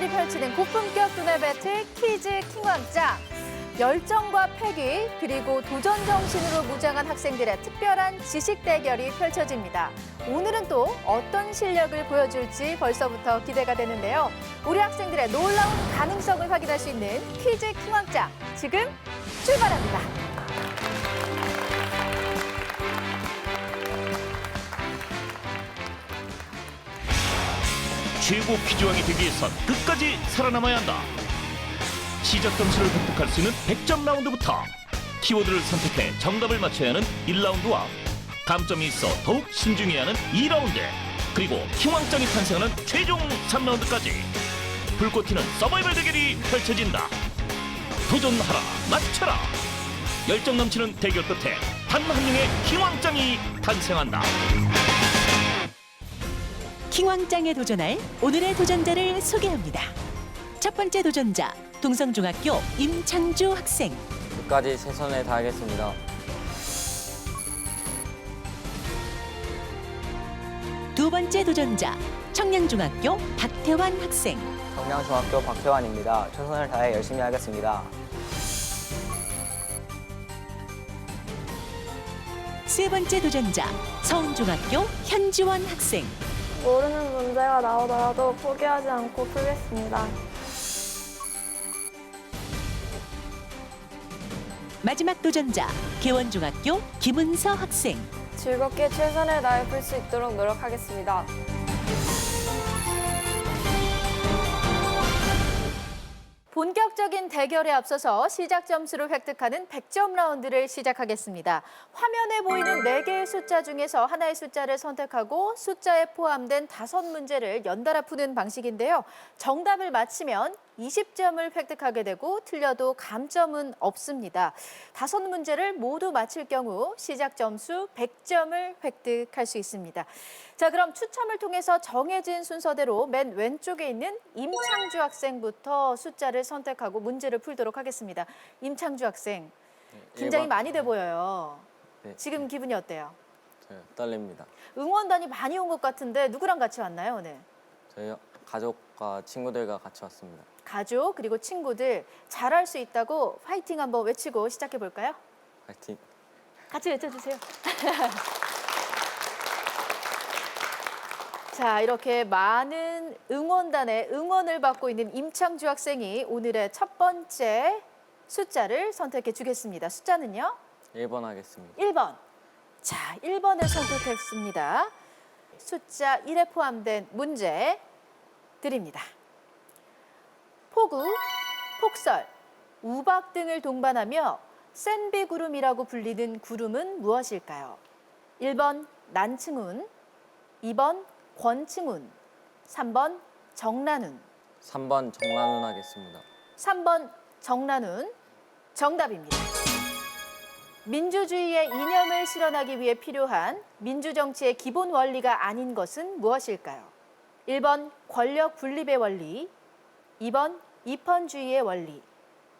대결이 펼치는 고품격 두뇌 배틀 퀴즈 킹왕짱. 열정과 패기 그리고 도전 정신으로 무장한 학생들의 특별한 지식 대결이 펼쳐집니다. 오늘은 또 어떤 실력을 보여줄지 벌써부터 기대가 되는데요. 우리 학생들의 놀라운 가능성을 확인할 수 있는 퀴즈 킹왕짱. 지금 출발합니다. 최고 퀴즈왕이 되기 위해선 끝까지 살아남아야 한다. 시작 점수를 획득할 수 있는 100점 라운드부터 키워드를 선택해 정답을 맞춰야 하는 1라운드와 감점이 있어 더욱 신중해야 하는 2라운드, 그리고 킹왕짱이 탄생하는 최종 3라운드까지 불꽃 튀는 서바이벌 대결이 펼쳐진다. 도전하라, 맞춰라. 열정 넘치는 대결 끝에 단 한 명의 킹왕짱이 탄생한다. 킹왕짱에 도전할 오늘의 도전자를 소개합니다. 첫 번째 도전자, 동성중학교 임창주 학생. 끝까지 최선을 다하겠습니다. 두 번째 도전자, 청량중학교 박태환 학생. 청량중학교 박태환입니다. 최선을 다해 열심히 하겠습니다. 세 번째 도전자, 서운중학교 현지원 학생. 모르는 문제가 나오더라도 포기하지 않고 풀겠습니다. 마지막 도전자, 개원중학교 김은서 학생. 즐겁게 최선을 다해 풀 수 있도록 노력하겠습니다. 본격적인 대결에 앞서서 시작 점수를 획득하는 100점 라운드를 시작하겠습니다. 화면에 보이는 4개의 숫자 중에서 하나의 숫자를 선택하고 숫자에 포함된 5문제를 연달아 푸는 방식인데요. 정답을 맞히면 20점을 획득하게 되고 틀려도 감점은 없습니다. 5문제를 모두 맞힐 경우 시작 점수 100점을 획득할 수 있습니다. 자, 그럼 추첨을 통해서 정해진 순서대로 맨 왼쪽에 있는 임창주 학생부터 숫자를 선택하고 문제를 풀도록 하겠습니다. 임창주 학생, 긴장이 1번. 많이 돼 보여요. 네. 지금 기분이 어때요? 떨립니다. 응원단이 많이 온 것 같은데 누구랑 같이 왔나요, 오늘? 저희 가족과 친구들과 같이 왔습니다. 가족 그리고 친구들 잘할 수 있다고 파이팅 한번 외치고 시작해 볼까요? 파이팅! 같이 외쳐주세요. 자, 이렇게 많은 응원단의 응원을 받고 있는 임창주 학생이 오늘의 첫 번째 숫자를 선택해 주겠습니다. 숫자는요? 1번 하겠습니다. 1번. 자, 1번을 선택했습니다. 숫자 1에 포함된 문제 드립니다. 폭우, 폭설, 우박 등을 동반하며 센비구름이라고 불리는 구름은 무엇일까요? 1번 난층운, 2번 권층운, 3번 정란운. 3번 정란운 하겠습니다. 3번 정란운 정답입니다. 민주주의의 이념을 실현하기 위해 필요한 민주정치의 기본 원리가 아닌 것은 무엇일까요? 1번 권력 분립의 원리, 2번 입헌주의의 원리,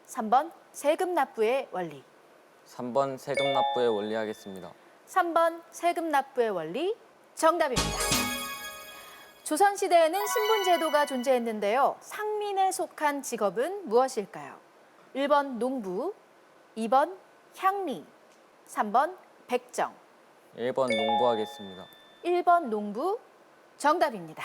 3번 세금 납부의 원리. 3번 세금 납부의 원리 하겠습니다. 3번 세금 납부의 원리 정답입니다. 조선시대에는 신분제도가 존재했는데요. 상민에 속한 직업은 무엇일까요? 1번 농부, 2번 향리, 3번 백정. 1번 농부 하겠습니다. 1번 농부 정답입니다.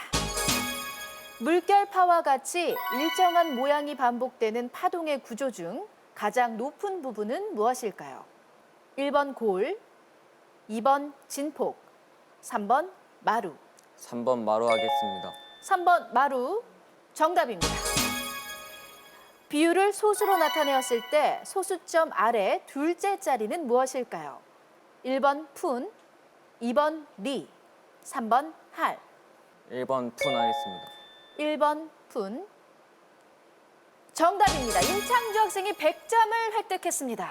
물결파와 같이 일정한 모양이 반복되는 파동의 구조 중 가장 높은 부분은 무엇일까요? 1번 골, 2번 진폭, 3번 마루. 3번 마루 하겠습니다. 3번 마루 정답입니다. 비율을 소수로 나타내었을 때 소수점 아래 둘째 자리는 무엇일까요? 1번 푼, 2번 리, 3번 할. 1번 푼 하겠습니다. 1번 푼 정답입니다. 임창주 학생이 100점을 획득했습니다.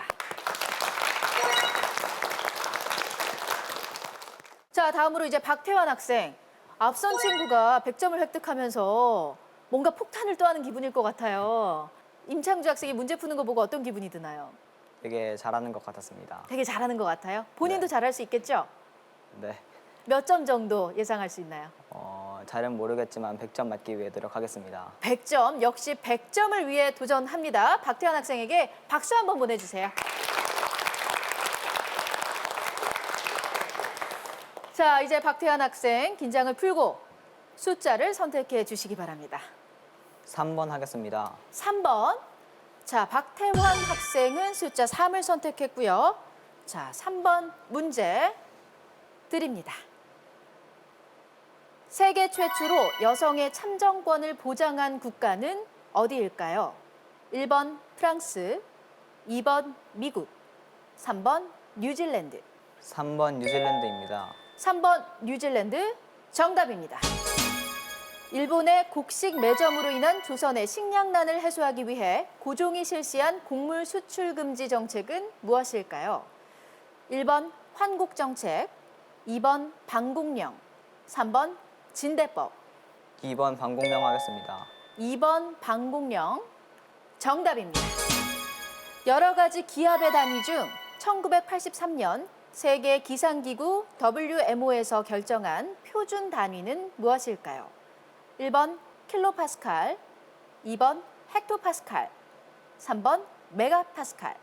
자, 다음으로 이제 박태환 학생. 앞선 친구가 100점을 획득하면서 뭔가 폭탄을 떠하는 기분일 것 같아요. 임창주 학생이 문제 푸는 거 보고 어떤 기분이 드나요? 되게 잘하는 것 같았습니다. 되게 잘하는 것 같아요. 본인도 네. 잘할 수 있겠죠? 네. 몇 점 정도 예상할 수 있나요? 잘은 모르겠지만 100점 맞기 위해 노력하겠습니다. 100점, 역시 100점을 위해 도전합니다. 박태환 학생에게 박수 한번 보내주세요. 자, 이제 박태환 학생 긴장을 풀고 숫자를 선택해 주시기 바랍니다. 3번 하겠습니다. 3번. 자, 박태환 학생은 숫자 3을 선택했고요. 자, 3번 문제 드립니다. 세계 최초로 여성의 참정권을 보장한 국가는 어디일까요? 1번 프랑스, 2번 미국, 3번 뉴질랜드. 3번 뉴질랜드입니다. 3번 뉴질랜드 정답입니다. 일본의 곡식 매점으로 인한 조선의 식량난을 해소하기 위해 고종이 실시한 곡물 수출 금지 정책은 무엇일까요? 1번 환곡 정책, 2번 방공령, 3번 진대법. 2번 방공명 하겠습니다. 2번 방공령 정답입니다. 여러 가지 기압의 단위 중 1983년 세계 기상기구 WMO에서 결정한 표준 단위는 무엇일까요? 1번 킬로파스칼, 2번 헥토파스칼, 3번 메가파스칼.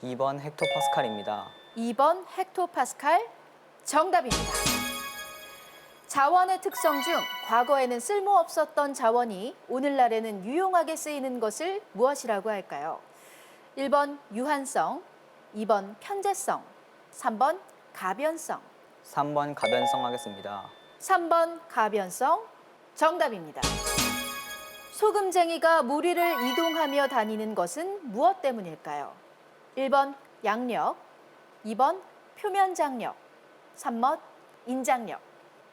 2번 헥토파스칼입니다. 2번 헥토파스칼 정답입니다. 자원의 특성 중 과거에는 쓸모없었던 자원이 오늘날에는 유용하게 쓰이는 것을 무엇이라고 할까요? 1번 유한성, 2번 편재성, 3번 가변성. 3번 가변성 하겠습니다. 3번 가변성 정답입니다. 소금쟁이가 무리를 이동하며 다니는 것은 무엇 때문일까요? 1번 양력, 2번 표면장력, 3번 인장력.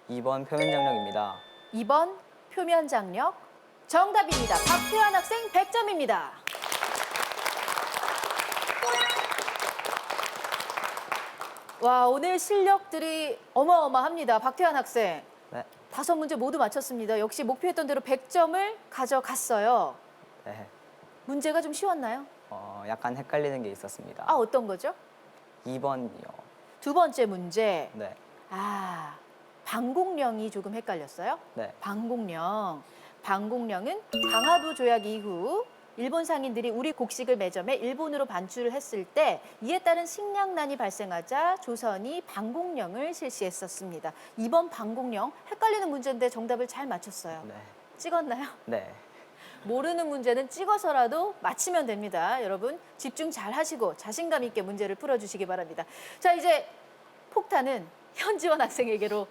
2번 표면장력입니다. 2번 표면장력 정답입니다. 박태환 학생 100점입니다. 와, 오늘 실력들이 어마어마합니다. 박태환 학생. 네. 5문제 모두 맞췄습니다. 역시 목표했던 대로 100점을 가져갔어요. 네. 문제가 좀 쉬웠나요? 약간 헷갈리는 게 있었습니다. 아, 어떤 거죠? 2번이요. 두 번째 문제. 네. 아, 방공령이 조금 헷갈렸어요? 네. 방공령. 방공령은 강화도 조약 이후 일본 상인들이 우리 곡식을 매점해 일본으로 반출을 했을 때 이에 따른 식량난이 발생하자 조선이 방공령을 실시했었습니다. 이번 방공령 헷갈리는 문제인데 정답을 잘 맞췄어요. 네. 찍었나요? 네. 모르는 문제는 찍어서라도 맞히면 됩니다. 여러분 집중 잘 하시고 자신감 있게 문제를 풀어주시기 바랍니다. 자, 이제 폭탄은 현지원 학생에게로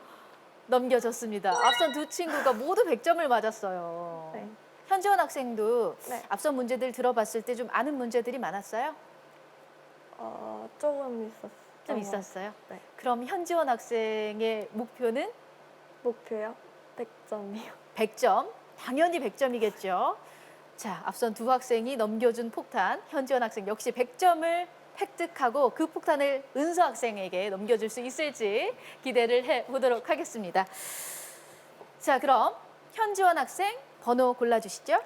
넘겨졌습니다. 앞선 두 친구가 모두 100점을 맞았어요. 네. 현지원 학생도 네. 앞선 문제들 들어봤을 때 좀 아는 문제들이 많았어요? 조금 있었어요. 좀 있었어요? 네. 그럼 현지원 학생의 목표는 목표요? 100점이요. 100점. 당연히 100점이겠죠. 자, 앞선 두 학생이 넘겨준 폭탄, 현지원 학생 역시 100점을 획득하고 그 폭탄을 은서 학생에게 넘겨줄 수 있을지 기대를 해보도록 하겠습니다. 자, 그럼 현지원 학생 번호 골라주시죠.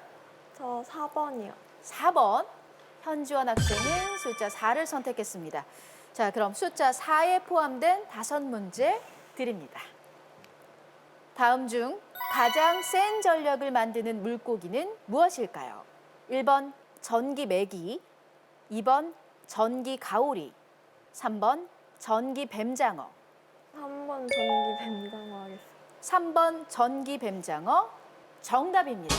저 4번이요. 4번 현지원 학생은 숫자 4를 선택했습니다. 자, 그럼 숫자 4에 포함된 5문제 드립니다. 다음 중 가장 센 전력을 만드는 물고기는 무엇일까요? 1번 전기 메기, 2번 전기 가오리, 3번 전기 뱀장어. 3번 전기 뱀장어 하겠습니다. 3번 전기 뱀장어 정답입니다.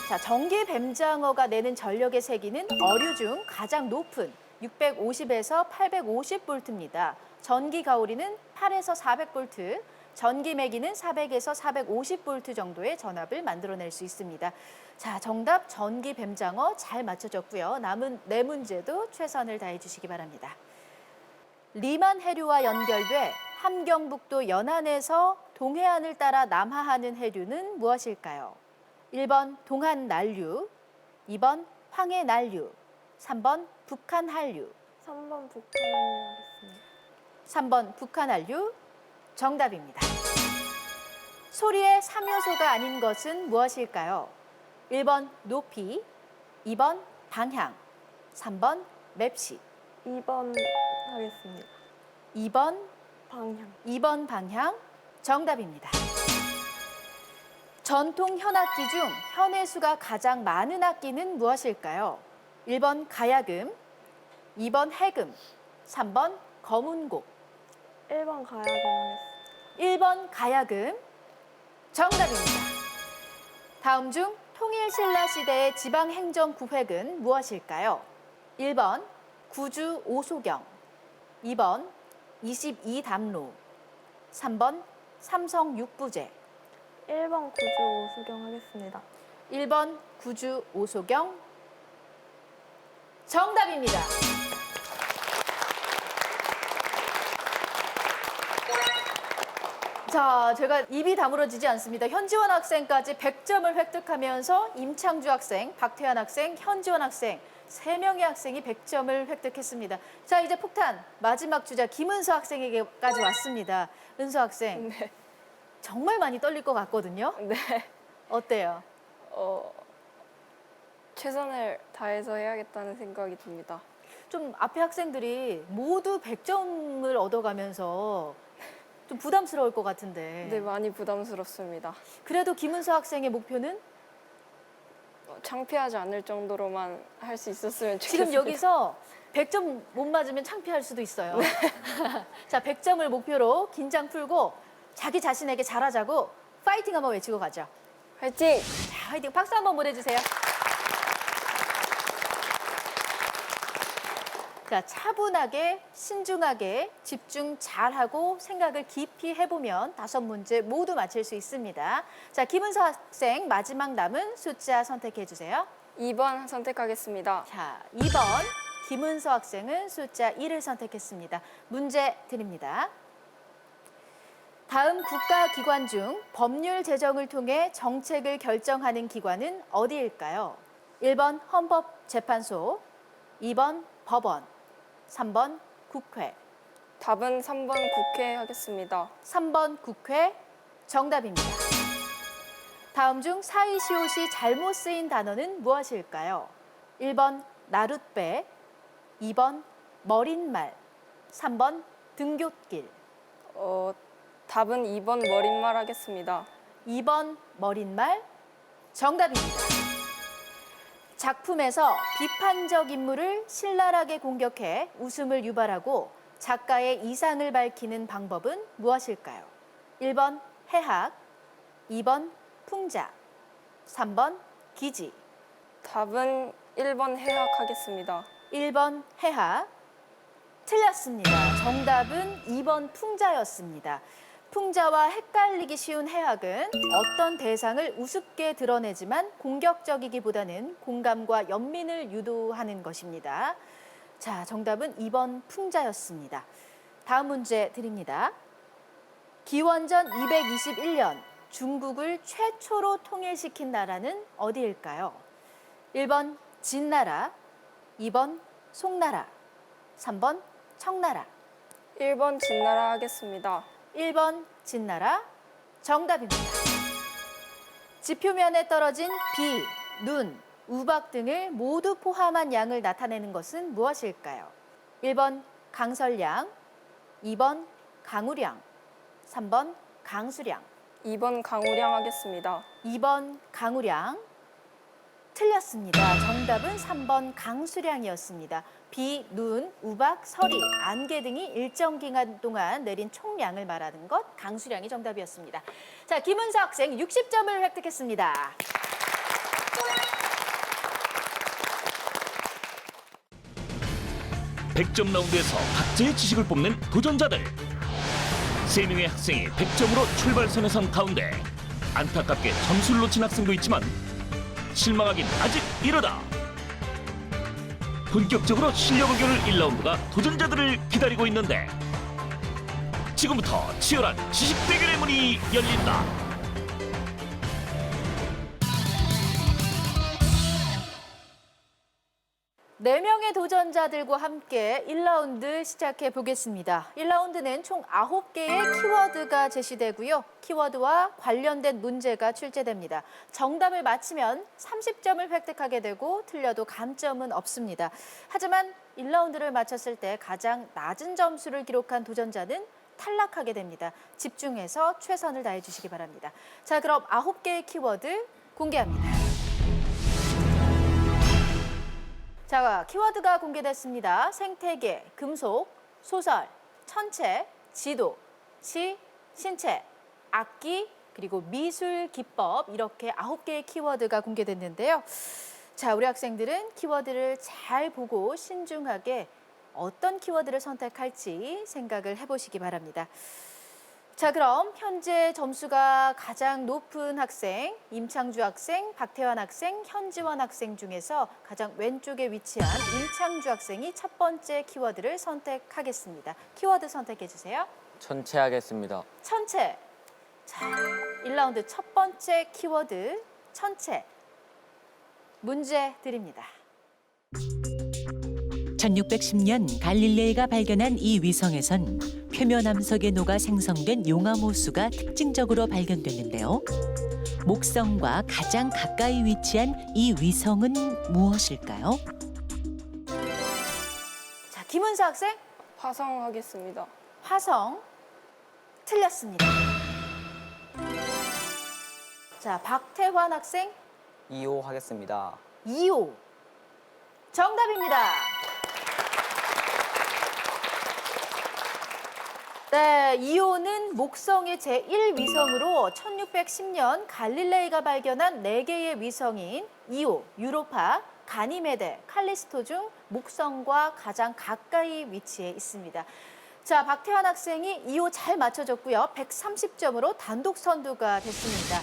자, 전기 뱀장어가 내는 전력의 세기는 어류 중 가장 높은 650에서 850볼트입니다. 전기 가오리는 8에서 400볼트, 전기 매기는 400에서 450볼트 정도의 전압을 만들어낼 수 있습니다. 자, 정답 전기 뱀장어 잘 맞춰졌고요. 남은 4문제도 최선을 다해 주시기 바랍니다. 리만 해류와 연결돼 함경북도 연안에서 동해안을 따라 남하하는 해류는 무엇일까요? 1번 동한 난류, 2번 황해 난류, 3번 북한 한류. 3번 북한항 하겠습니다. 3번 북한 한류 정답입니다. 소리의 3요소가 아닌 것은 무엇일까요? 1번 높이, 2번 방향, 3번 맵시. 2번 하겠습니다. 2번 방향. 2번 방향 정답입니다. 전통 현악기 중 현의 수가 가장 많은 악기는 무엇일까요? 1번 가야금, 2번 해금, 3번 거문곡. 1번 가야금 하겠습니다. 1번 가야금. 정답입니다. 다음 중 통일신라 시대의 지방행정구획은 무엇일까요? 1번 구주 오소경, 2번 22담로, 3번 삼성 육부제. 1번 구주 오수경 하겠습니다. 1번 구주 오소경. 정답입니다. 자, 제가 입이 다물어지지 않습니다. 현지원 학생까지 100점을 획득하면서 임창주 학생, 박태환 학생, 현지원 학생 3명의 학생이 100점을 획득했습니다. 자, 이제 폭탄 마지막 주자 김은서 학생에게까지 왔습니다. 은서 학생, 네. 정말 많이 떨릴 것 같거든요. 네. 어때요? 최선을 다해서 해야겠다는 생각이 듭니다. 좀 앞에 학생들이 모두 100점을 얻어가면서 좀 부담스러울 것 같은데. 네, 많이 부담스럽습니다. 그래도 김은서 학생의 목표는 창피하지 않을 정도로만 할 수 있었으면 좋겠습니다. 지금 여기서 100점 못 맞으면 창피할 수도 있어요. 자, 100점을 목표로 긴장 풀고 자기 자신에게 잘하자고 파이팅 한번 외치고 가죠. 화이팅! 자, 화이팅 박수 한번 보내주세요. 자, 차분하게, 신중하게, 집중 잘하고 생각을 깊이 해보면 5문제 모두 맞힐 수 있습니다. 자, 김은서 학생 마지막 남은 숫자 선택해 주세요. 2번 선택하겠습니다. 자, 2번 김은서 학생은 숫자 1을 선택했습니다. 문제 드립니다. 다음 국가기관 중 법률 제정을 통해 정책을 결정하는 기관은 어디일까요? 1번 헌법재판소, 2번 법원, 3번 국회. 답은 3번 국회 하겠습니다. 3번 국회. 정답입니다. 다음 중 사이시옷이 잘못 쓰인 단어는 무엇일까요? 1번 나룻배, 2번 머릿말, 3번 등굣길. 답은 2번 머릿말 하겠습니다. 2번 머릿말. 정답입니다. 작품에서 비판적 인물을 신랄하게 공격해 웃음을 유발하고 작가의 이상을 밝히는 방법은 무엇일까요? 1번 해학, 2번 풍자, 3번 기지. 답은 1번 해학 하겠습니다. 1번 해학. 틀렸습니다. 정답은 2번 풍자였습니다. 풍자와 헷갈리기 쉬운 해학은 어떤 대상을 우습게 드러내지만 공격적이기보다는 공감과 연민을 유도하는 것입니다. 자, 정답은 2번 풍자였습니다. 다음 문제 드립니다. 기원전 221년 중국을 최초로 통일시킨 나라는 어디일까요? 1번 진나라, 2번 송나라, 3번 청나라. 1번 진나라 하겠습니다. 1번 진나라. 정답입니다. 지표면에 떨어진 비, 눈, 우박 등을 모두 포함한 양을 나타내는 것은 무엇일까요? 1번 강설량, 2번 강우량, 3번 강수량. 2번 강우량 하겠습니다. 2번 강우량. 틀렸습니다. 정답은 3번 강수량이었습니다. 비, 눈, 우박, 서리, 안개 등이 일정 기간 동안 내린 총량을 말하는 것, 강수량이 정답이었습니다. 자, 김은서 학생 60점을 획득했습니다. (100점) 라운드에서 각자의 지식을 뽑는 도전자들. 3명의 학생이 100점으로 출발선에 선 가운데 안타깝게 점수를 놓친 학생도 있지만 실망하긴 아직 이르다. 본격적으로 실력을 겨룰 1라운드가 도전자들을 기다리고 있는데 지금부터 치열한 지식 대결의 문이 열린다. 네 명의 도전자들과 함께 1라운드 시작해 보겠습니다. 1라운드는 총 9개의 키워드가 제시되고요. 키워드와 관련된 문제가 출제됩니다. 정답을 맞히면 30점을 획득하게 되고 틀려도 감점은 없습니다. 하지만 1라운드를 마쳤을 때 가장 낮은 점수를 기록한 도전자는 탈락하게 됩니다. 집중해서 최선을 다해 주시기 바랍니다. 자, 그럼 9개의 키워드 공개합니다. 자, 키워드가 공개됐습니다. 생태계, 금속, 소설, 천체, 지도, 시, 신체, 악기, 그리고 미술, 기법 이렇게 9개의 키워드가 공개됐는데요. 자, 우리 학생들은 키워드를 잘 보고 신중하게 어떤 키워드를 선택할지 생각을 해보시기 바랍니다. 자, 그럼 현재 점수가 가장 높은 학생, 임창주 학생, 박태환 학생, 현지원 학생 중에서 가장 왼쪽에 위치한 임창주 학생이 첫 번째 키워드를 선택하겠습니다. 키워드 선택해 주세요. 천체 하겠습니다. 천체. 자, 1라운드 첫 번째 키워드 천체. 문제 드립니다. 1610년 갈릴레이가 발견한 이 위성에선 표면암석에 녹아 생성된 용암호수가 특징적으로 발견됐는데요. 목성과 가장 가까이 위치한 이 위성은 무엇일까요? 자, 김은서 학생, 화성 하겠습니다. 화성. 틀렸습니다. 자, 박태환 학생, 2호 하겠습니다. 2호. 정답입니다. 네, 2호는 목성의 제1위성으로 1610년 갈릴레이가 발견한 4개의 위성인 2호, 유로파, 가니메데, 칼리스토 중 목성과 가장 가까이 위치해 있습니다. 자, 박태환 학생이 2호 잘 맞춰줬고요. 130점으로 단독 선두가 됐습니다.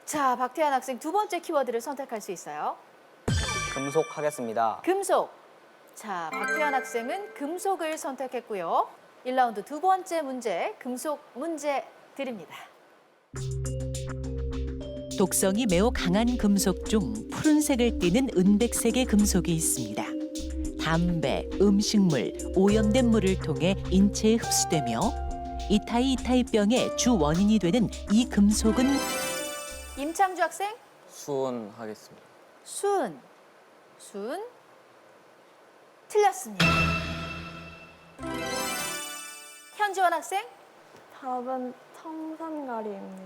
자, 박태환 학생 두 번째 키워드를 선택할 수 있어요. 금속 하겠습니다. 금속. 자, 박태환 학생은 금속을 선택했고요. 1라운드 두 번째 문제, 금속 문제 드립니다. 독성이 매우 강한 금속 중 푸른색을 띠는 은백색의 금속이 있습니다. 담배, 음식물, 오염된 물을 통해 인체에 흡수되며 이타이병의 주 원인이 되는 이 금속은 임창주 학생, 수온 하겠습니다. 순. 틀렸습니다. 현지원 학생, 답은 청산가리입니다.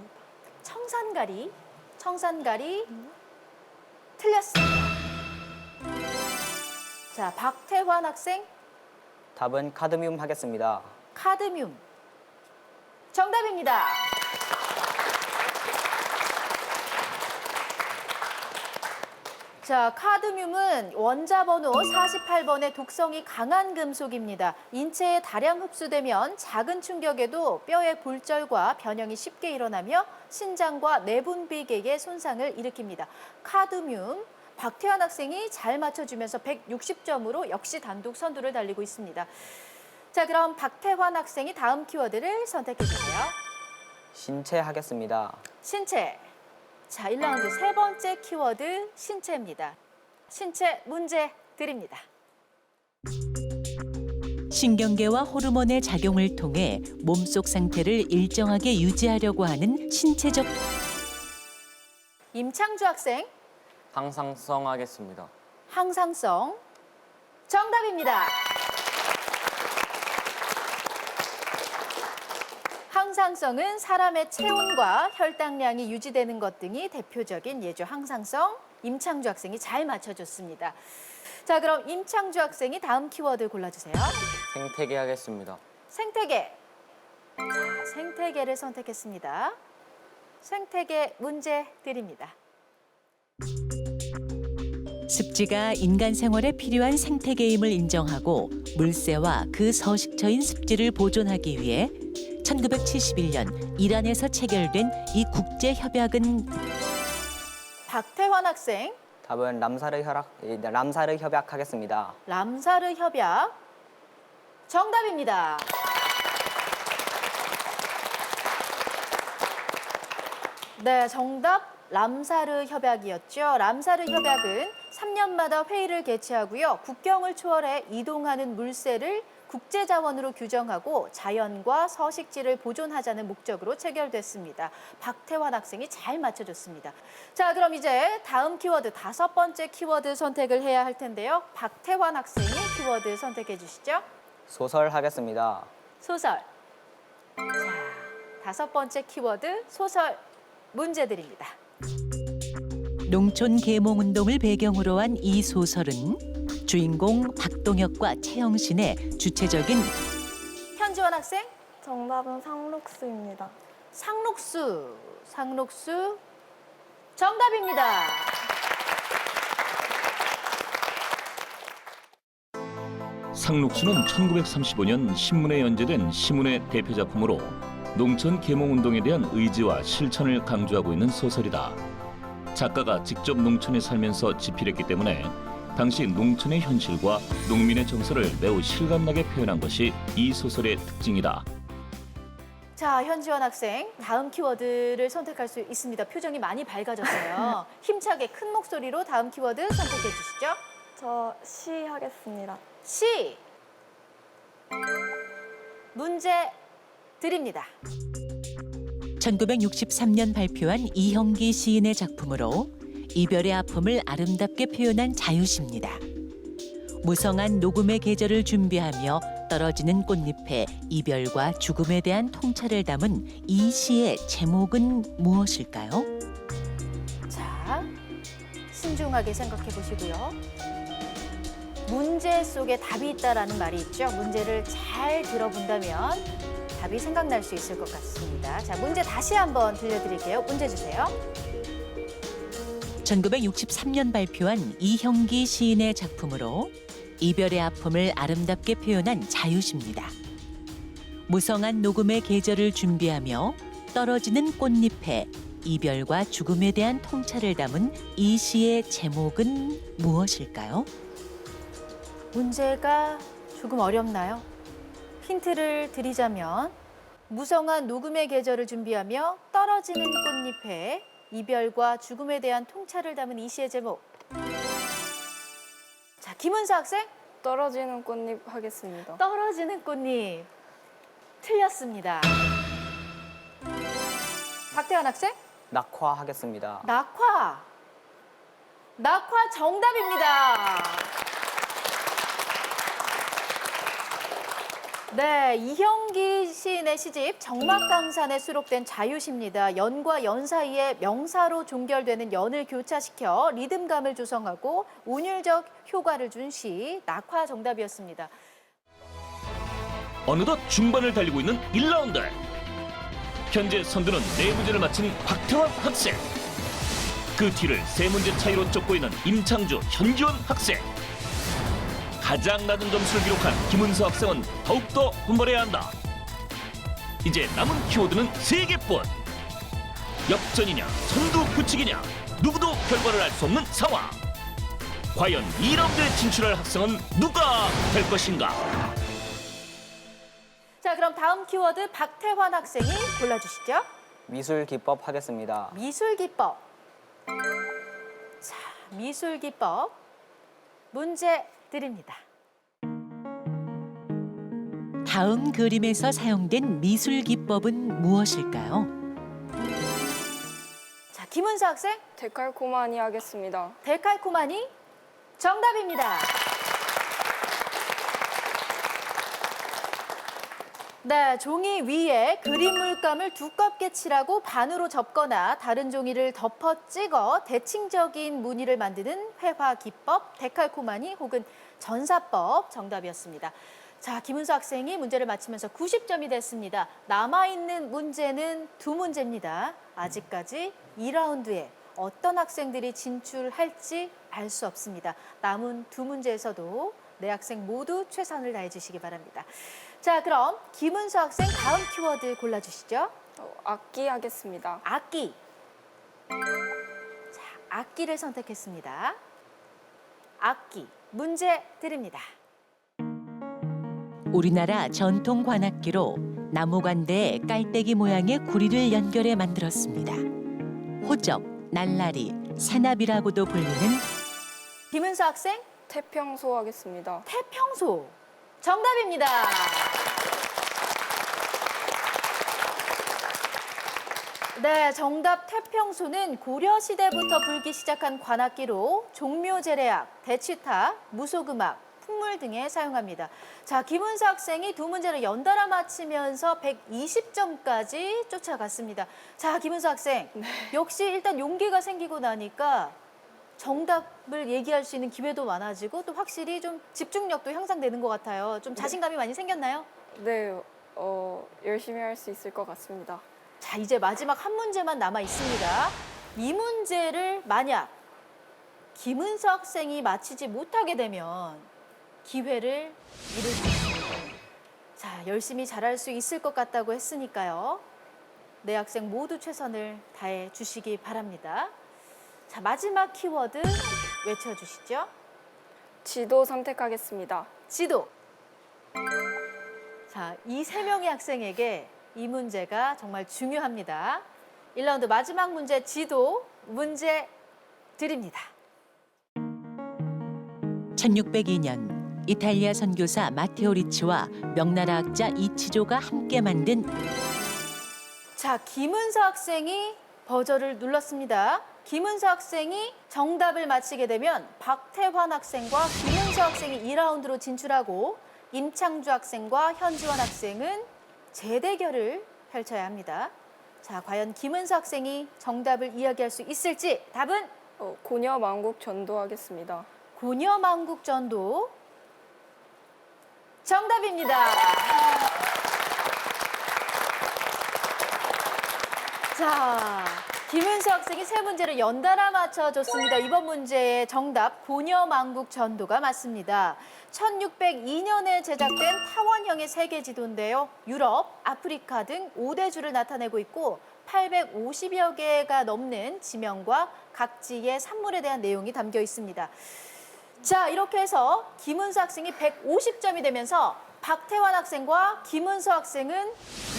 청산가리. 틀렸습니다. 자, 박태환 학생, 답은 카드뮴 하겠습니다. 카드뮴. 정답입니다. 자, 카드뮴은 원자 번호 48번의 독성이 강한 금속입니다. 인체에 다량 흡수되면 작은 충격에도 뼈의 골절과 변형이 쉽게 일어나며 신장과 내분비계에 손상을 일으킵니다. 카드뮴, 박태환 학생이 잘 맞춰주면서 160점으로 역시 단독 선두를 달리고 있습니다. 자, 그럼 박태환 학생이 다음 키워드를 선택해 주세요. 신체 하겠습니다. 신체. 자, 1라운드 세 번째 키워드 신체입니다. 신체 문제 드립니다. 신경계와 호르몬의 작용을 통해 몸속 상태를 일정하게 유지하려고 하는 신체적 임창주 학생, 항상성 하겠습니다. 항상성. 정답입니다. 항상성은 사람의 체온과 혈당량이 유지되는 것 등이 대표적인 예죠. 항상성. 임창주 학생이 잘 맞춰줬습니다. 자, 그럼 임창주 학생이 다음 키워드 골라주세요. 생태계 하겠습니다. 생태계. 자, 생태계를 선택했습니다. 생태계 문제 드립니다. 습지가 인간 생활에 필요한 생태계임을 인정하고 물새와 그 서식처인 습지를 보존하기 위해 1971년 이란에서 체결된 이 국제 협약은 박태환 학생, 답은 람사르 협약 하겠습니다. 람사르 협약. 정답입니다. 네, 정답 람사르 협약이었죠. 람사르 협약은 3년마다 회의를 개최하고요. 국경을 초월해 이동하는 물새를 국제자원으로 규정하고 자연과 서식지를 보존하자는 목적으로 체결됐습니다. 박태환 학생이 잘 맞춰줬습니다. 자, 그럼 이제 다음 키워드 다섯 번째 키워드 선택을 해야 할 텐데요. 박태환 학생이 키워드 선택해 주시죠. 소설 하겠습니다. 소설. 다섯 번째 키워드 소설 문제 드립니다. 농촌 계몽운동을 배경으로 한 이 소설은 주인공 박동혁과 최영신의 주체적인 현지원 학생 정답은 상록수입니다. 상록수 정답입니다. 상록수는 1935년 신문에 연재된 시문의 대표 작품으로 농촌 계몽운동에 대한 의지와 실천을 강조하고 있는 소설이다. 작가가 직접 농촌에 살면서 집필했기 때문에 당시 농촌의 현실과 농민의 정서를 매우 실감나게 표현한 것이 이 소설의 특징이다. 자, 현지원 학생 다음 키워드를 선택할 수 있습니다. 표정이 많이 밝아졌어요. 힘차게 큰 목소리로 다음 키워드 선택해 주시죠. 저 시 하겠습니다. 시 문제 드립니다. 1963년 발표한 이형기 시인의 작품으로 이별의 아픔을 아름답게 표현한 자유시입니다. 무성한 녹음의 계절을 준비하며 떨어지는 꽃잎에 이별과 죽음에 대한 통찰을 담은 이 시의 제목은 무엇일까요? 자, 신중하게 생각해 보시고요. 문제 속에 답이 있다라는 말이 있죠. 문제를 잘 들어본다면 답이 생각날 수 있을 것 같습니다. 자, 문제 다시 한번 들려드릴게요. 문제 주세요. 1963년 발표한 이형기 시인의 작품으로 이별의 아픔을 아름답게 표현한 자유시입니다. 무성한 녹음의 계절을 준비하며 떨어지는 꽃잎에 이별과 죽음에 대한 통찰을 담은 이 시의 제목은 무엇일까요? 문제가 조금 어렵나요? 힌트를 드리자면 무성한 녹음의 계절을 준비하며 떨어지는 꽃잎에 이별과 죽음에 대한 통찰을 담은 이 시의 제목. 자, 김은서 학생. 떨어지는 꽃잎 하겠습니다. 떨어지는 꽃잎. 틀렸습니다. 박태환 학생. 낙화 하겠습니다. 낙화. 낙화 정답입니다. 네, 이형기 시인의 시집 정막강산에 수록된 자유시입니다. 연과 연 사이에 명사로 종결되는 연을 교차시켜 리듬감을 조성하고 운율적 효과를 준 시, 낙화 정답이었습니다. 어느덧 중반을 달리고 있는 1라운드. 현재 선두는 4문제를 마친 박태환 학생. 그 뒤를 3문제 차이로 쫓고 있는 임창주, 현지원 학생. 가장 낮은 점수를 기록한 김은서 학생은 더욱더 분발해야 한다. 이제 남은 키워드는 3개뿐. 역전이냐, 선두 굳히기냐, 누구도 결과를 알 수 없는 상황. 과연 2라운드에 진출할 학생은 누가 될 것인가? 자, 그럼 다음 키워드 박태환 학생이 골라주시죠. 미술 기법 하겠습니다. 미술기법. 자, 미술기법. 문제 드립니다. 다음 그림에서 사용된 미술 기법은 무엇일까요? 자, 김은서 학생. 데칼코마니 하겠습니다. 데칼코마니 정답입니다. 네, 종이 위에 그림 물감을 두껍게 칠하고 반으로 접거나 다른 종이를 덮어 찍어 대칭적인 무늬를 만드는 회화 기법, 데칼코마니 혹은 전사법 정답이었습니다. 자, 김은서 학생이 문제를 맞히면서 90점이 됐습니다. 남아있는 문제는 2문제입니다. 아직까지 2라운드에 어떤 학생들이 진출할지 알 수 없습니다. 남은 2문제에서도 네 학생 모두 최선을 다해 주시기 바랍니다. 자, 그럼 김은서 학생 다음 키워드 골라주시죠. 악기 하겠습니다. 악기. 자, 악기를 선택했습니다. 악기. 문제 드립니다. 우리나라 전통 관악기로 나무관대에 깔때기 모양의 구리를 연결해 만들었습니다. 호접, 날라리, 새납이라고도 불리는 김은서 학생, 태평소 하겠습니다. 태평소. 정답입니다. 네, 정답 태평소는 고려시대부터 불기 시작한 관악기로 종묘제례악, 대치타, 무소금악, 풍물 등에 사용합니다. 자, 김은서 학생이 두 문제를 연달아 맞히면서 120점까지 쫓아갔습니다. 자, 김은서 학생, 역시 일단 용기가 생기고 나니까 정답을 얘기할 수 있는 기회도 많아지고 또 확실히 좀 집중력도 향상되는 것 같아요. 좀 자신감이 많이 생겼나요? 네, 열심히 할 수 있을 것 같습니다. 자, 이제 마지막 한 문제만 남아 있습니다. 이 문제를 만약 김은서 학생이 맞히지 못하게 되면 기회를 잃을 수 있습니다. 자, 열심히 잘할 수 있을 것 같다고 했으니까요. 네 학생 모두 최선을 다해 주시기 바랍니다. 자, 마지막 키워드 외쳐주시죠. 지도 선택하겠습니다. 지도. 자, 이 세 명의 학생에게 이 문제가 정말 중요합니다. 1라운드 마지막 문제 지도 문제 드립니다. 1602년 이탈리아 선교사 마테오 리치와 명나라학자 이치조가 함께 만든 자, 김은서 학생이 버저를 눌렀습니다. 김은서 학생이 정답을 맞히게 되면 박태환 학생과 김은서 학생이 2라운드로 진출하고 임창주 학생과 현지원 학생은 재대결을 펼쳐야 합니다. 자, 과연 김은서 학생이 정답을 이야기할 수 있을지 답은 고려 만국 전도하겠습니다. 고려만국전도 정답입니다. 자, 김은서 학생이 세 문제를 연달아 맞춰줬습니다. 이번 문제의 정답 고려만국전도가 맞습니다. 1602년에 제작된 타원형의 세계 지도인데요. 유럽, 아프리카 등 5대주를 나타내고 있고 850여 개가 넘는 지명과 각지의 산물에 대한 내용이 담겨 있습니다. 자, 이렇게 해서 김은서 학생이 150점이 되면서 박태환 학생과 김은서 학생은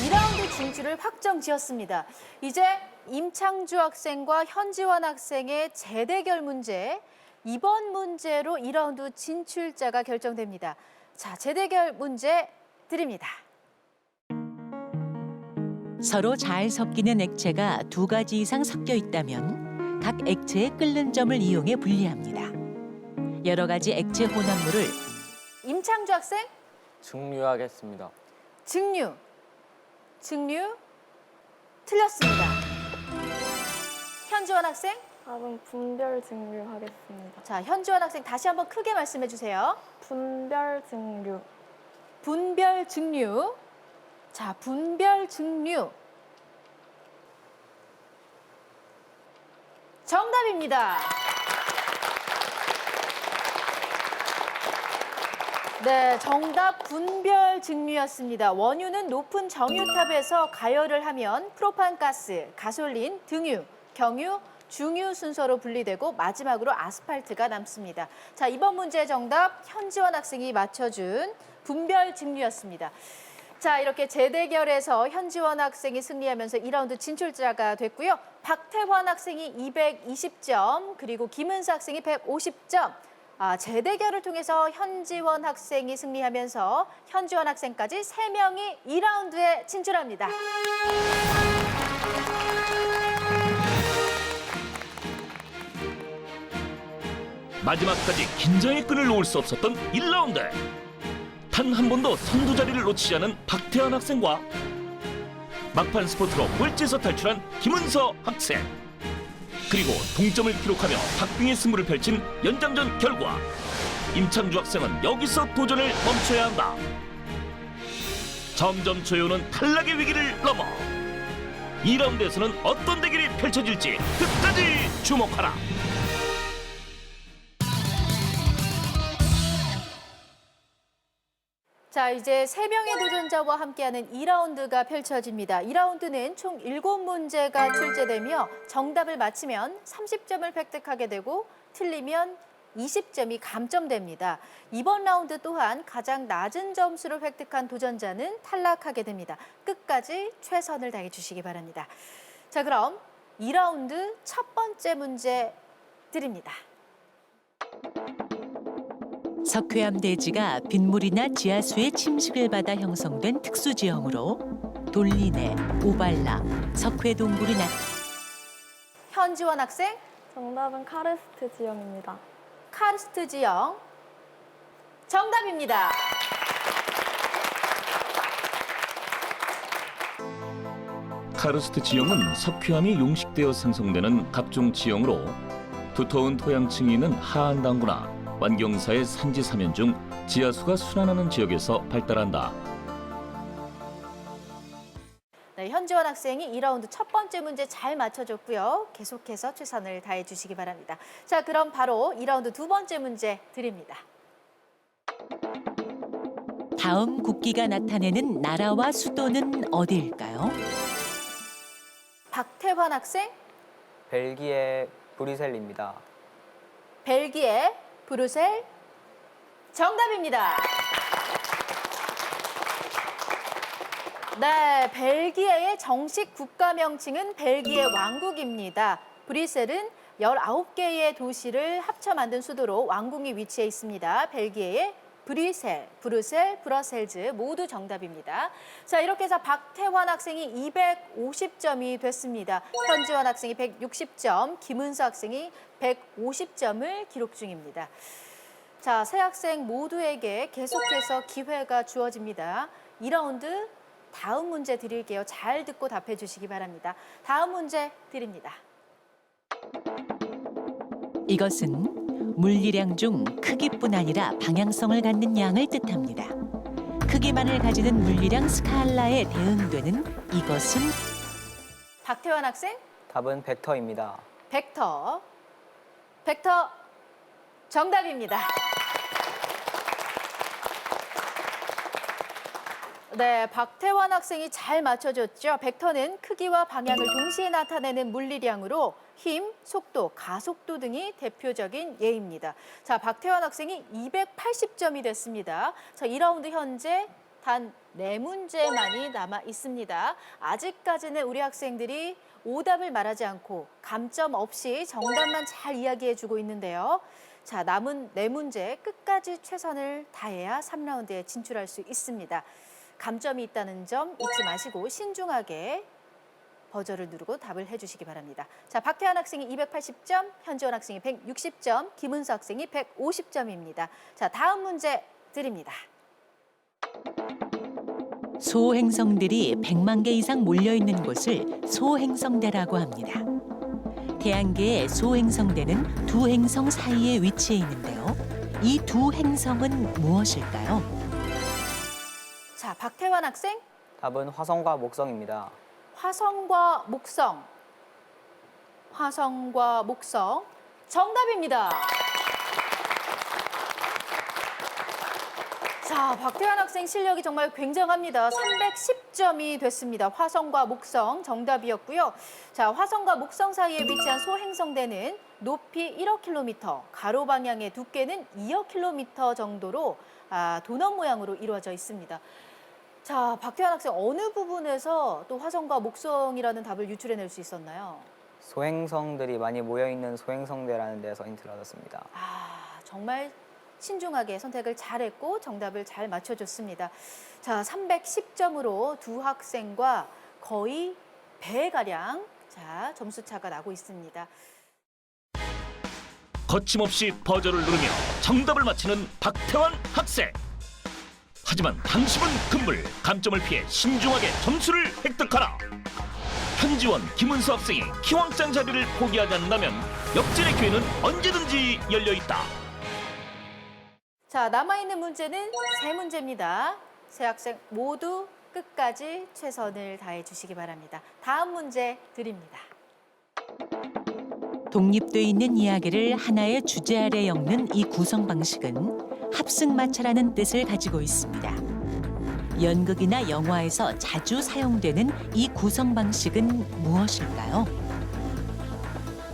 2라운드 진출을 확정지었습니다. 이제 임창주 학생과 현지원 학생의 재대결 문제, 이번 문제로 2라운드 진출자가 결정됩니다. 자, 재대결 문제 드립니다. 서로 잘 섞이는 액체가 2가지 이상 섞여 있다면 각 액체의 끓는 점을 이용해 분리합니다. 여러 가지 액체 혼합물을 임창주 학생, 증류하겠습니다. 증류 틀렸습니다. 현지원 학생, 답은 분별 증류하겠습니다. 자, 현지원 학생 다시 한번 크게 말씀해 주세요. 분별 증류. 분별 증류. 자, 분별 증류. 정답입니다. 네, 정답 분별 증류였습니다. 원유는 높은 정유탑에서 가열을 하면 프로판가스, 가솔린, 등유, 경유, 중유 순서로 분리되고 마지막으로 아스팔트가 남습니다. 자, 이번 문제의 정답 현지원 학생이 맞춰준 분별 증류였습니다. 자, 이렇게 재대결에서 현지원 학생이 승리하면서 2라운드 진출자가 됐고요. 박태환 학생이 220점, 그리고 김은서 학생이 150점. 재대결을 통해서 현지원 학생이 승리하면서 현지원 학생까지 3명이 2라운드에 진출합니다. 마지막까지 긴장의 끈을 놓을 수 없었던 1라운드. 단 한 번도 선두 자리를 놓치지 않은 박태환 학생과 막판 스포트로 꼴찌에서 탈출한 김은서 학생. 그리고 동점을 기록하며 박빙의 승부를 펼친 연장전 결과 임창주 학생은 여기서 도전을 멈춰야 한다. 점점 조여오는 탈락의 위기를 넘어 2라운드에서는 어떤 대결이 펼쳐질지 끝까지 주목하라. 자, 이제 3명의 도전자와 함께하는 2라운드가 펼쳐집니다. 2라운드는 총 7문제가 출제되며 정답을 맞히면 30점을 획득하게 되고 틀리면 20점이 감점됩니다. 이번 라운드 또한 가장 낮은 점수를 획득한 도전자는 탈락하게 됩니다. 끝까지 최선을 다해 주시기 바랍니다. 자, 그럼 2라운드 첫 번째 문제 드립니다. 석회암 대지가 빗물이나 지하수의 침식을 받아 형성된 특수지형으로 돌리네, 오발라, 석회동굴이 현지원 학생, 정답은 카르스트 지형입니다. 카르스트 지형 정답입니다. 카르스트 지형은 석회암이 용식되어 생성되는 각종 지형으로 두터운 토양층이 있는 하안단구나 완경사의 산지 사면 중 지하수가 순환하는 지역에서 발달한다. 네, 현지원 학생이 2라운드 첫 번째 문제 잘 맞춰줬고요. 계속해서 최선을 다해 주시기 바랍니다. 자, 그럼 바로 2라운드 두 번째 문제 드립니다. 다음 국기가 나타내는 나라와 수도는 어디일까요? 박태환 학생, 벨기에 브뤼셀입니다. 벨기에 브뤼셀 정답입니다. 네, 벨기에의 정식 국가 명칭은 벨기에 왕국입니다. 브뤼셀은 19개의 도시를 합쳐 만든 수도로 왕궁이 위치해 있습니다. 벨기에의 브뤼셀, 브루셀, 브러셀즈 모두 정답입니다. 자, 이렇게 해서 박태환 학생이 250점이 됐습니다. 현지원 학생이 160점, 김은수 학생이 150점을 기록 중입니다. 자, 세 학생 모두에게 계속해서 기회가 주어집니다. 2라운드 다음 문제 드릴게요. 잘 듣고 답해 주시기 바랍니다. 다음 문제 드립니다. 이것은 물리량 중 크기뿐 아니라 방향성을 갖는 양을 뜻합니다. 크기만을 가지는 물리량 스칼라에 대응되는 이것은 박태환 학생, 답은 벡터입니다. 벡터. 벡터 정답입니다. 네, 박태환 학생이 잘 맞춰줬죠. 벡터는 크기와 방향을 동시에 나타내는 물리량으로 힘, 속도, 가속도 등이 대표적인 예입니다. 자, 박태환 학생이 280점이 됐습니다. 자, 2라운드 현재 단 4문제만이 남아 있습니다. 아직까지는 우리 학생들이 오답을 말하지 않고 감점 없이 정답만 잘 이야기해주고 있는데요. 자, 남은 4문제 끝까지 최선을 다해야 3라운드에 진출할 수 있습니다. 감점이 있다는 점 잊지 마시고 신중하게 버저를 누르고 답을 해주시기 바랍니다. 자, 박태환 학생이 280점, 현지원 학생이 160점, 김은수 학생이 150점입니다. 자, 다음 문제 드립니다. 소행성들이 100만 개 이상 몰려있는 곳을 소행성대라고 합니다. 태양계의 소행성대는 두 행성 사이에 위치해 있는데요. 이 두 행성은 무엇일까요? 자, 박태환 학생, 답은 화성과 목성입니다. 화성과 목성. 화성과 목성 정답입니다. 자, 박태환 학생 실력이 정말 굉장합니다. 310점이 됐습니다. 화성과 목성 정답이었고요. 자, 화성과 목성 사이에 위치한 소행성대는 높이 1억 킬로미터, 가로 방향의 두께는 2억 킬로미터 정도로 도넛 모양으로 이루어져 있습니다. 자, 박태환 학생 어느 부분에서 또 화성과 목성이라는 답을 유출해낼 수 있었나요? 소행성들이 많이 모여있는 소행성대라는 데서 힌트를 얻었습니다. 정말 신중하게 선택을 잘했고 정답을 잘 맞춰줬습니다. 자, 310점으로 두 학생과 거의 배가량 점수 차가 나고 있습니다. 거침없이 버저를 누르며 정답을 맞히는 박태환 학생. 하지만 방심은 금물, 감점을 피해 신중하게 점수를 획득하라. 현지원, 김은수 학생이 기왕장 자리를 포기하지 않는다면 역전의 기회는 언제든지 열려있다. 자, 남아있는 문제는 3문제입니다. 세 학생 모두 끝까지 최선을 다해 주시기 바랍니다. 다음 문제 드립니다. 독립돼 있는 이야기를 하나의 주제 아래 엮는 이 구성 방식은 합승마차라는 뜻을 가지고 있습니다. 연극이나 영화에서 자주 사용되는 이 구성 방식은 무엇일까요?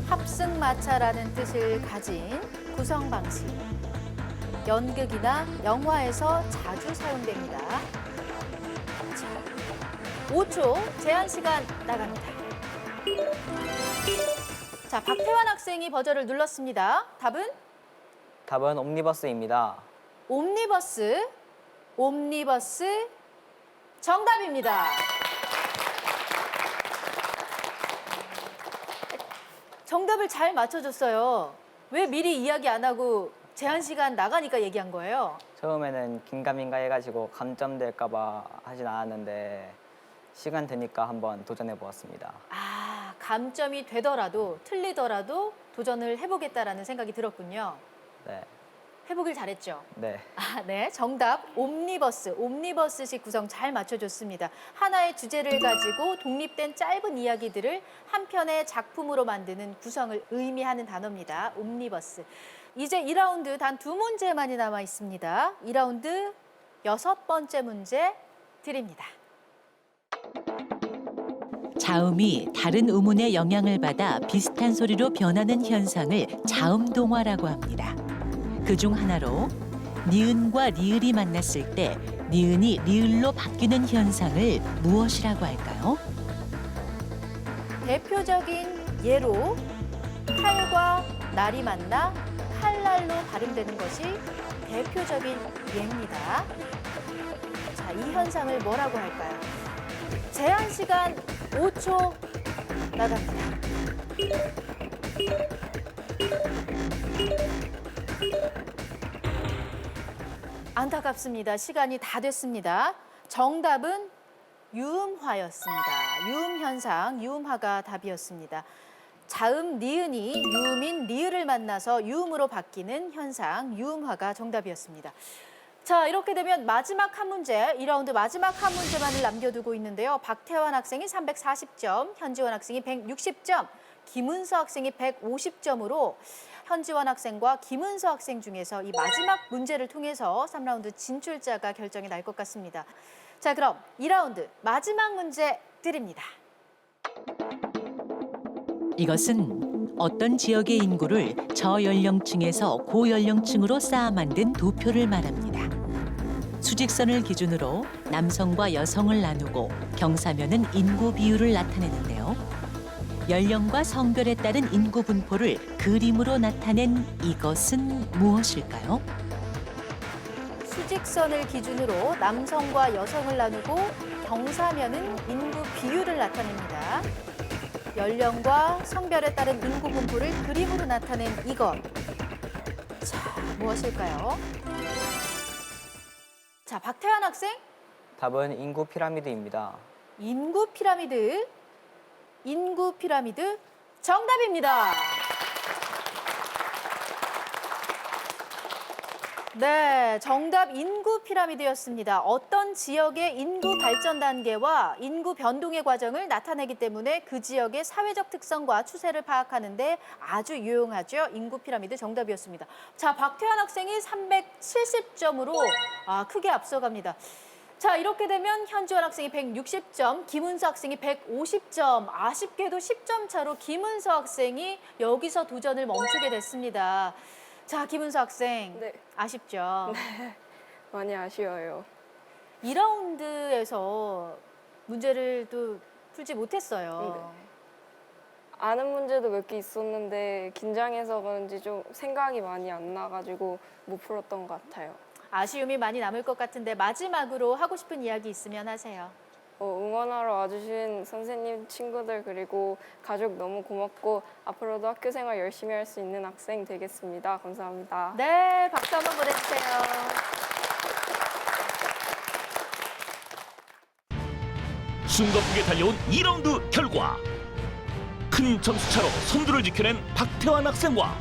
합승마차라는 뜻을 가진 구성 방식. 연극이나 영화에서 자주 사용됩니다. 자, 5초 제한 시간 나갑니다. 자, 박태환 학생이 버저를 눌렀습니다. 답은? 답은 옴니버스입니다. 옴니버스. 옴니버스 정답입니다. 정답을 잘 맞춰줬어요. 왜 미리 이야기 안 하고 제한 시간 나가니까 얘기한 거예요. 처음에는 긴가민가 해가지고 감점될까봐 하진 않았는데 시간 되니까 한번 도전해 보았습니다. 아, 감점이 되더라도 틀리더라도 도전을 해보겠다라는 생각이 들었군요. 네, 해보길 잘했죠. 네. 아, 네. 정답 옴니버스식 구성 잘 맞춰줬습니다. 하나의 주제를 가지고 독립된 짧은 이야기들을 한 편의 작품으로 만드는 구성을 의미하는 단어입니다. 옴니버스. 이제 2라운드 단 2문제만이 남아 있습니다. 2라운드 6번째 문제 드립니다. 자음이 다른 음운의 영향을 받아 비슷한 소리로 변하는 현상을 자음동화라고 합니다. 그중 하나로 니은과 리을이 만났을 때 니은이 리을로 바뀌는 현상을 무엇이라고 할까요? 대표적인 예로 칼과 날이 만나 칼날로 발음되는 것이 대표적인 예입니다. 자, 이 현상을 뭐라고 할까요? 제한 시간 5초 나갑니다. 안타깝습니다. 시간이 다 됐습니다. 정답은 유음화였습니다. 유음현상, 유음화가 답이었습니다. 자음 니은이 유음인 리을을 만나서 유음으로 바뀌는 현상, 유음화가 정답이었습니다. 자, 이렇게 되면 마지막 한 문제, 2라운드 마지막 한 문제만을 남겨두고 있는데요. 박태환 학생이 340점, 현지원 학생이 160점, 김은서 학생이 150점으로 현지원 학생과 김은서 학생 중에서 이 마지막 문제를 통해서 3라운드 진출자가 결정이 날 것 같습니다. 자, 그럼 2라운드 마지막 문제 드립니다. 이것은 어떤 지역의 인구를 저연령층에서 고연령층으로 쌓아 만든 도표를 말합니다. 수직선을 기준으로 남성과 여성을 나누고 경사면은 인구 비율을 나타내는데요. 연령과 성별에 따른 인구 분포를 그림으로 나타낸 이것은 무엇일까요? 수직선을 기준으로 남성과 여성을 나누고 경사면은 인구 비율을 나타냅니다. 연령과 성별에 따른 인구 분포를 그림으로 나타낸 이것. 자, 무엇일까요? 자, 박태환 학생, 답은 인구 피라미드입니다. 인구 피라미드. 인구 피라미드 정답입니다. 네, 정답 인구 피라미드였습니다. 어떤 지역의 인구 발전 단계와 인구 변동의 과정을 나타내기 때문에 그 지역의 사회적 특성과 추세를 파악하는 데 아주 유용하죠. 인구 피라미드 정답이었습니다. 자, 박태환 학생이 370점으로 크게 앞서갑니다. 자, 이렇게 되면 현지원 학생이 160점, 김은서 학생이 150점. 아쉽게도 10점 차로 김은서 학생이 여기서 도전을 멈추게 됐습니다. 자, 김은서 학생. 네. 아쉽죠? 많이 아쉬워요. 2라운드에서 문제를 또 풀지 못했어요. 아는 문제도 몇 개 있었는데 긴장해서 그런지 좀 생각이 많이 안 나가지고 못 풀었던 것 같아요. 아쉬움이 많이 남을 것 같은데 마지막으로 하고 싶은 이야기 있으면 하세요. 응원하러 와주신 선생님, 친구들 그리고 가족 너무 고맙고 앞으로도 학교 생활 열심히 할 수 있는 학생 되겠습니다. 감사합니다. 네, 박수 한번 보내주세요. 숨가쁘게 달려온 2라운드 결과 큰 점수차로 선두를 지켜낸 박태환 학생과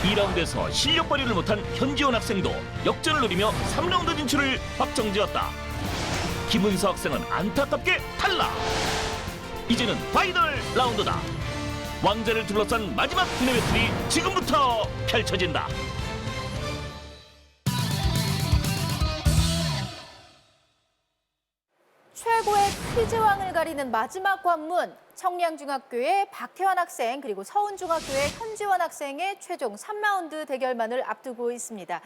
2라운드에서 실력 발휘를 못한 현지원 학생도 역전을 노리며 3라운드 진출을 확정지었다. 김은서 학생은 안타깝게 탈락. 이제는 파이널 라운드다. 왕자를 둘러싼 마지막 내 배틀이 지금부터 펼쳐진다. 최고의 퀴즈왕을 가리는 마지막 관문, 청량중학교의 박태환 학생 그리고 서운중학교의 현지원 학생의 최종 3라운드 대결만을 앞두고 있습니다.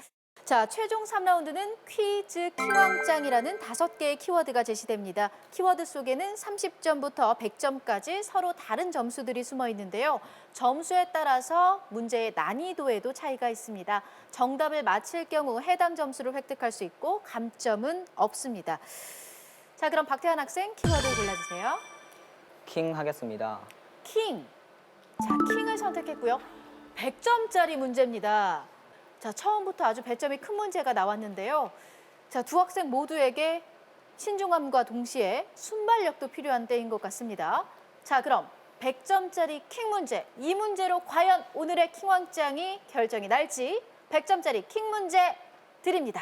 자, 최종 3라운드는 퀴즈 키왕짱이라는 5개의 키워드가 제시됩니다. 키워드 속에는 30점부터 100점까지 서로 다른 점수들이 숨어 있는데요. 점수에 따라서 문제의 난이도에도 차이가 있습니다. 정답을 맞힐 경우 해당 점수를 획득할 수 있고 감점은 없습니다. 자, 그럼 박태환 학생 키워드 골라주세요. 킹 하겠습니다. 킹. 자, 킹을 선택했고요. 100점짜리 문제입니다. 자, 처음부터 아주 배점이 큰 문제가 나왔는데요. 자, 두 학생 모두에게 신중함과 동시에 순발력도 필요한 때인 것 같습니다. 자, 그럼 100점짜리 킹 문제, 이 문제로 과연 오늘의 킹왕짱이 결정이 날지 100점짜리 킹 문제 드립니다.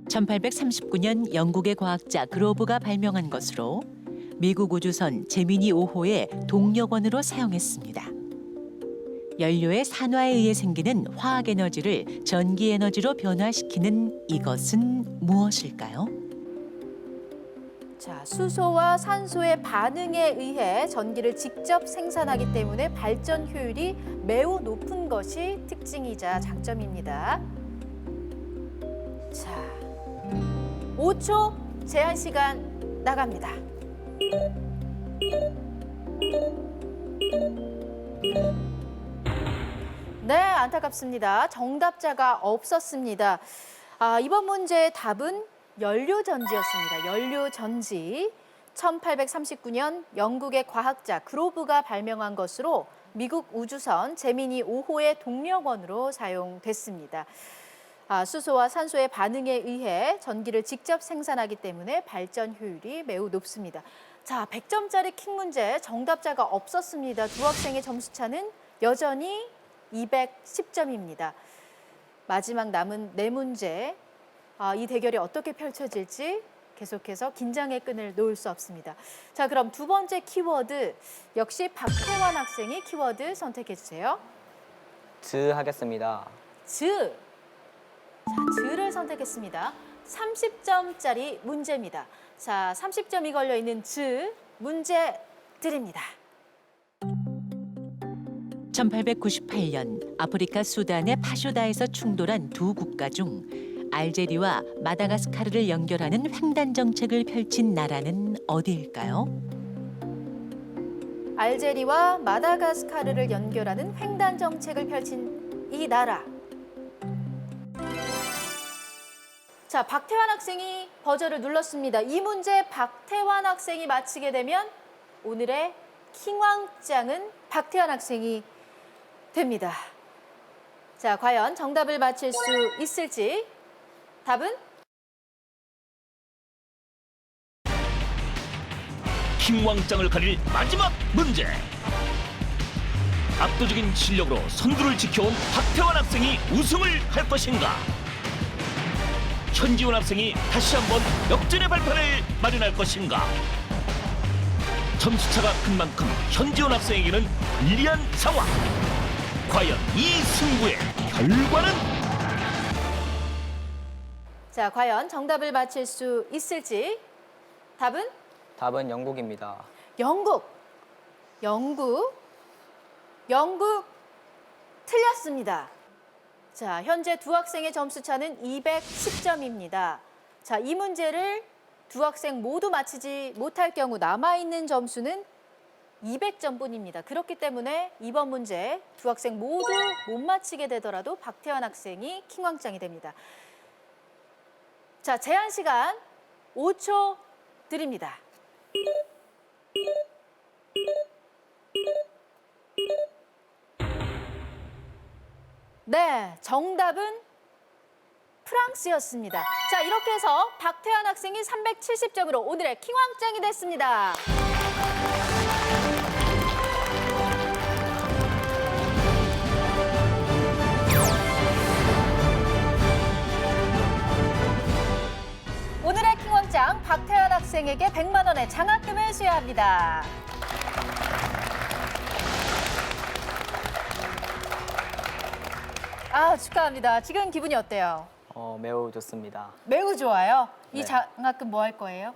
1839년 영국의 과학자 그로브가 발명한 것으로 미국 우주선 제미니 5호의 동력원으로 사용했습니다. 연료의 산화에 의해 생기는 화학 에너지를 전기 에너지로 변화시키는 이것은 무엇일까요? 자, 수소와 산소의 반응에 의해 전기를 직접 생산하기 때문에 발전 효율이 매우 높은 것이 특징이자 장점입니다. 자, 5초 제한 시간 나갑니다. 네, 안타깝습니다. 정답자가 없었습니다. 이번 문제의 답은 연료전지였습니다. 연료전지. 1839년 영국의 과학자 그로브가 발명한 것으로 미국 우주선 제미니 5호의 동력원으로 사용됐습니다. 수소와 산소의 반응에 의해 전기를 직접 생산하기 때문에 발전 효율이 매우 높습니다. 자, 100점짜리 킹 문제 정답자가 없었습니다. 두 학생의 점수차는 여전히 210점입니다. 마지막 남은 네 문제, 이 대결이 어떻게 펼쳐질지 계속해서 긴장의 끈을 놓을 수 없습니다. 자, 그럼 두 번째 키워드 역시 박태환 학생이 키워드 선택해 주세요. 즈 하겠습니다. 즈. 자, 즈를 선택했습니다. 30점짜리 문제입니다. 자, 30점이 걸려 있는 즈 문제 드립니다. 1898년 아프리카 수단의 파쇼다에서 충돌한 두 국가 중 알제리와 마다가스카르를 연결하는 횡단 정책을 펼친 나라는 어디일까요? 알제리와 마다가스카르를 연결하는 횡단 정책을 펼친 이 나라. 자, 박태환 학생이 버저를 눌렀습니다. 이 문제 박태환 학생이 맞히게 되면 오늘의 킹왕짱은 박태환 학생이 됩니다. 자, 과연 정답을 맞힐 수 있을지. 답은 킹왕짱을 가릴 마지막 문제. 압도적인 실력으로 선두를 지켜온 박태환 학생이 우승을 할 것인가? 현지훈 학생이 다시 한번 역전의 발판을 마련할 것인가? 점수차가 큰 만큼 현지훈 학생에게는 불리한 상황. 과연 이 승부의 결과는? 자, 과연 정답을 맞힐 수 있을지. 답은 답은 영국입니다. 영국. 영국 틀렸습니다. 자, 현재 두 학생의 점수 차는 210점입니다. 자, 이 문제를 두 학생 모두 맞히지 못할 경우 남아있는 점수는 200점뿐입니다. 그렇기 때문에 이번 문제 두 학생 모두 못 맞히게 되더라도 박태환 학생이 킹왕짱이 됩니다. 자, 제한 시간 5초 드립니다. 네, 정답은 프랑스였습니다. 자, 이렇게 해서 박태환 학생이 370점으로 오늘의 킹왕짱이 됐습니다. 오늘의 킹왕짱 박태환 학생에게 100만 원의 장학금을 수여합니다. 축하합니다. 지금 기분이 어때요? 매우 좋습니다. 매우 좋아요. 이 네. 장학금 뭐 할 거예요?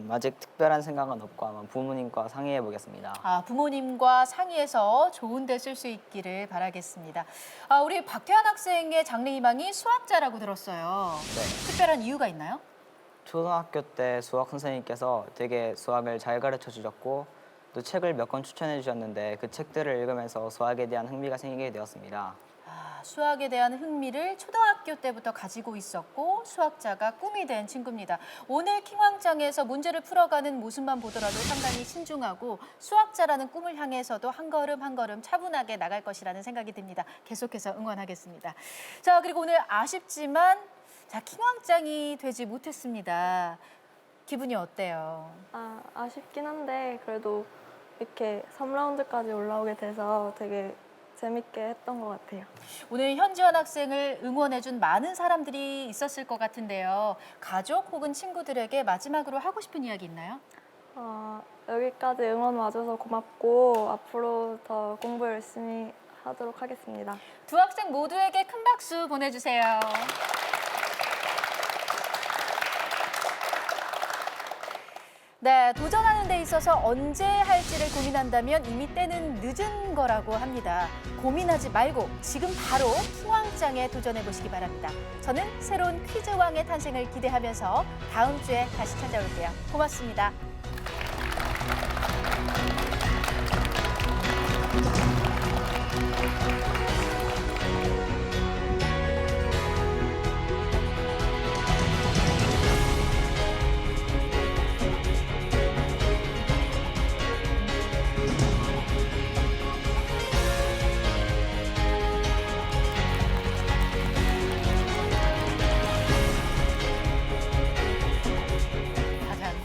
아직 특별한 생각은 없고 아마 부모님과 상의해 보겠습니다. 부모님과 상의해서 좋은 데 쓸 수 있기를 바라겠습니다. 우리 박태환 학생의 장래희망이 수학자라고 들었어요. 네. 특별한 이유가 있나요? 초등학교 때 수학 선생님께서 되게 수학을 잘 가르쳐 주셨고 또 책을 몇 권 추천해 주셨는데 그 책들을 읽으면서 수학에 대한 흥미가 생기게 되었습니다. 수학에 대한 흥미를 초등학교 때부터 가지고 있었고 수학자가 꿈이 된 친구입니다. 오늘 킹왕짱에서 문제를 풀어가는 모습만 보더라도 상당히 신중하고 수학자라는 꿈을 향해서도 한 걸음 한 걸음 차분하게 나갈 것이라는 생각이 듭니다. 계속해서 응원하겠습니다. 자, 그리고 오늘 아쉽지만 킹왕짱이 되지 못했습니다. 기분이 어때요? 아쉽긴 한데 그래도 이렇게 3라운드까지 올라오게 돼서 되게 재밌게 했던 것 같아요. 오늘 현지환 학생을 응원해준 많은 사람들이 있었을 것 같은데요. 가족 혹은 친구들에게 마지막으로 하고 싶은 이야기 있나요? 여기까지 응원 와줘서 고맙고 앞으로 더 공부 열심히 하도록 하겠습니다. 두 학생 모두에게 큰 박수 보내주세요. 네, 도전하는 데 있어서 언제 할지를 고민한다면 이미 때는 늦은 거라고 합니다. 고민하지 말고 지금 바로 킹왕짱에 도전해보시기 바랍니다. 저는 새로운 퀴즈왕의 탄생을 기대하면서 다음 주에 다시 찾아올게요. 고맙습니다.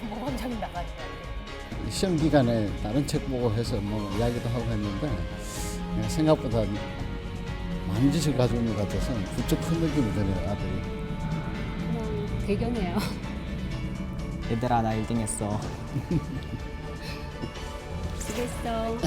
모범적인 나가는 거예요. 시험 기간에 다른 책 보고 해서 뭐 이야기도 하고 했는데 생각보다 많은 지식을 가지고 있는 것 같아서 부쩍 큰 느낌이 드네요, 아들이. 그냥 대견해요. 얘들아, 나 1등 했어. 수고했어.